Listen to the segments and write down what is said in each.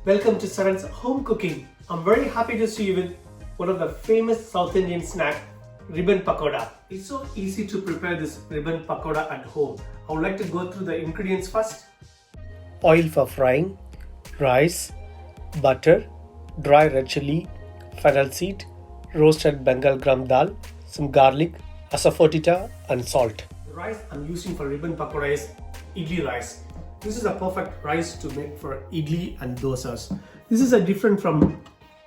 Welcome to Saran's Home Cooking. I'm very happy to see you with one of the famous South Indian snack, ribbon pakoda. It's so easy to prepare this ribbon pakoda at home. I would like to go through the ingredients first. Oil for frying, rice, butter, dry red chilli, fennel seed, roasted Bengal gram dal, some garlic, asafoetida and salt. The rice I'm using for ribbon pakoda is idli rice. This is a perfect rice to make for idli and dosas. This is a different from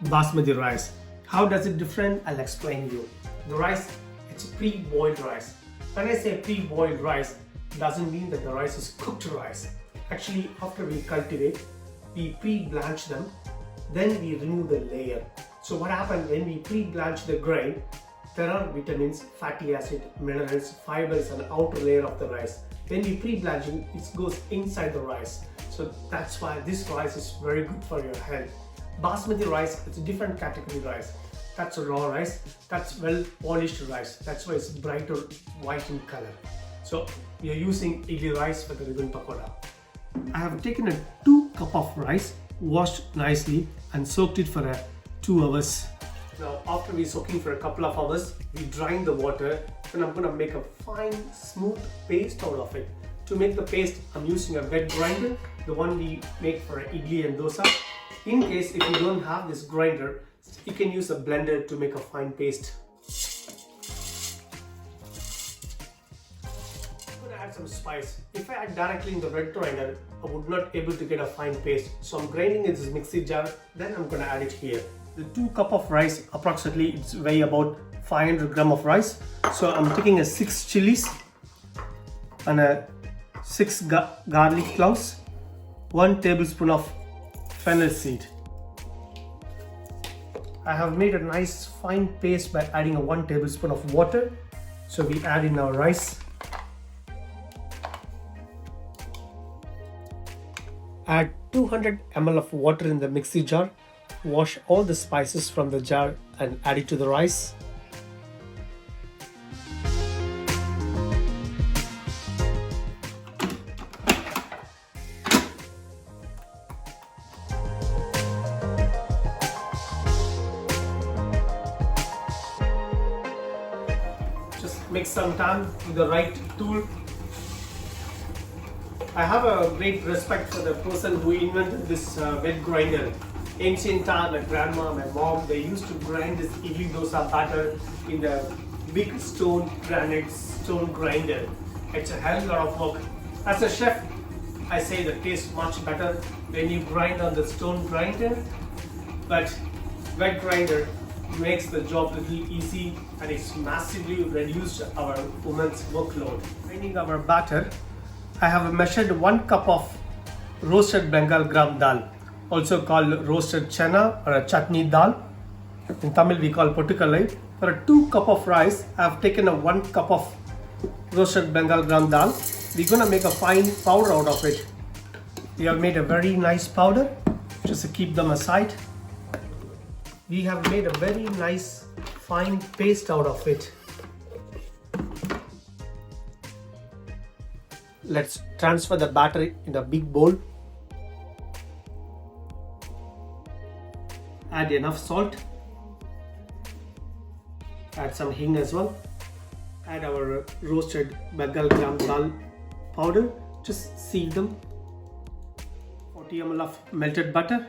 basmati rice. How does it different? I'll explain you. The rice, it's pre-boiled rice. When I say pre-boiled rice, it doesn't mean that the rice is cooked rice. Actually, after we cultivate, we pre-blanch them, then we remove the layer. So what happens when we pre-blanch the grain, there are vitamins, fatty acid, minerals, fibers and outer layer of the rice. When we pre-blanching, it goes inside the rice. So that's why this rice is very good for your health. Basmati rice, it's a different category rice. That's a raw rice. That's well polished rice. That's why it's brighter white in color. So we are using idli rice for the ribbon pakoda. I have taken a 2 cups of rice, washed nicely and soaked it for 2 hours. Now after we soaking for a couple of hours, we drain the water and I'm going to make a fine smooth paste out of it. To make the paste, I'm using a wet grinder, the one we make for idli and dosa. In case if you don't have this grinder, you can use a blender to make a fine paste. I'm going to add some spice. If I add directly in the wet grinder, I would not able to get a fine paste. So I'm grinding in this mixie jar, then I'm going to add it here. The 2 cups of rice, approximately it's weigh about 500 grams of rice. So I'm taking 6 chilies and 6 garlic cloves, 1 tablespoon of fennel seed. I have made a nice fine paste by adding 1 tablespoon of water. So we add in our rice. Add 200 ml of water in the mixie jar. Wash all the spices from the jar and add it to the rice. Just make some time with the right tool. I have a great respect for the person who invented this wet grinder. Ancient time, my grandma, my mom, they used to grind this idli dosa batter in the big granite stone grinder. It's a hell lot of work. As a chef, I say the taste much better when you grind on the stone grinder, but wet grinder makes the job a little easy and it's massively reduced our women's workload. Grinding our batter, I have measured 1 cup of roasted Bengal gram dal, also called roasted chana or a chutney dal. In Tamil we call pottukalai. For a 2 cups of rice, I have taken 1 cup of roasted Bengal gram dal. We're going to make a fine powder out of it. We have made a very nice powder. Just to keep them aside. We have made a very nice fine paste out of it. Let's transfer the batter in a big bowl. Add enough salt. Add some hing as well. Add our roasted Bengal gram dal powder. Just seal them. 40 ml of melted butter.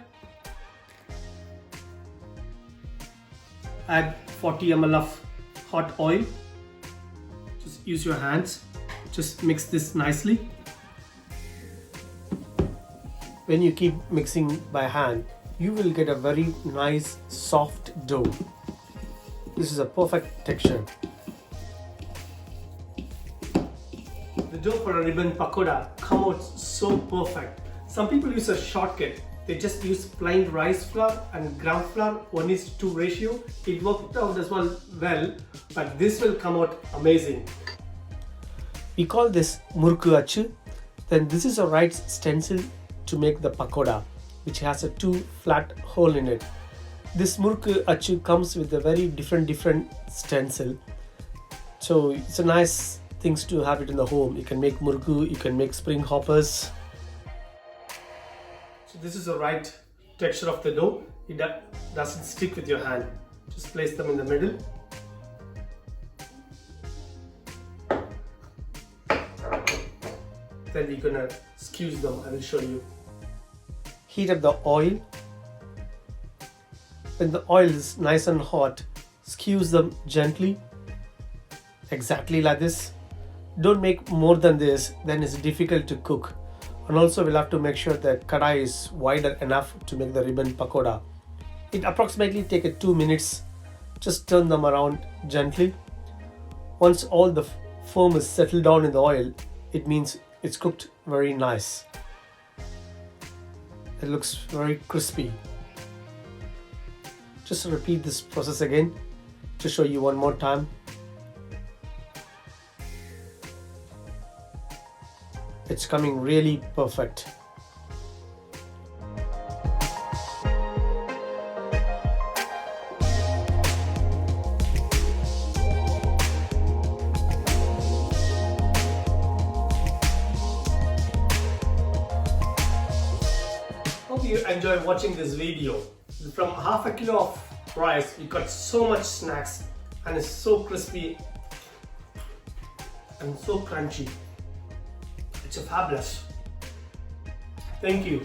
Add 40 ml of hot oil. Just use your hands. Just mix this nicely. When you keep mixing by hand, you will get a very nice soft dough. This is a perfect texture. The dough for a ribbon pakoda come out so perfect. Some people use a shortcut. They just use plain rice flour and gram flour 1:2 ratio. It worked out as well, but this will come out amazing. We call this murku achu. Then this is a right stencil to make the pakoda, which has a 2 flat hole in it. This murku achu comes with a very different stencil. So it's a nice things to have it in the home. You can make murku, you can make spring hoppers. So this is the right texture of the dough. It doesn't stick with your hand. Just place them in the middle. Then we're gonna squeeze them. I will show you. Heat up the oil. When the oil is nice and hot, squeeze them gently. Exactly like this. Don't make more than this, then it's difficult to cook. And also we'll have to make sure that kadai is wider enough to make the ribbon pakoda. It approximately takes 2 minutes. Just turn them around gently. Once all the foam is settled down in the oil, it means it's cooked very nice. It looks very crispy. Just repeat this process again to show you one more time. It's coming really perfect. Hope you enjoy watching this video. From half a kilo of rice, we got so much snacks and it's so crispy and so crunchy. It's fabulous. Thank you.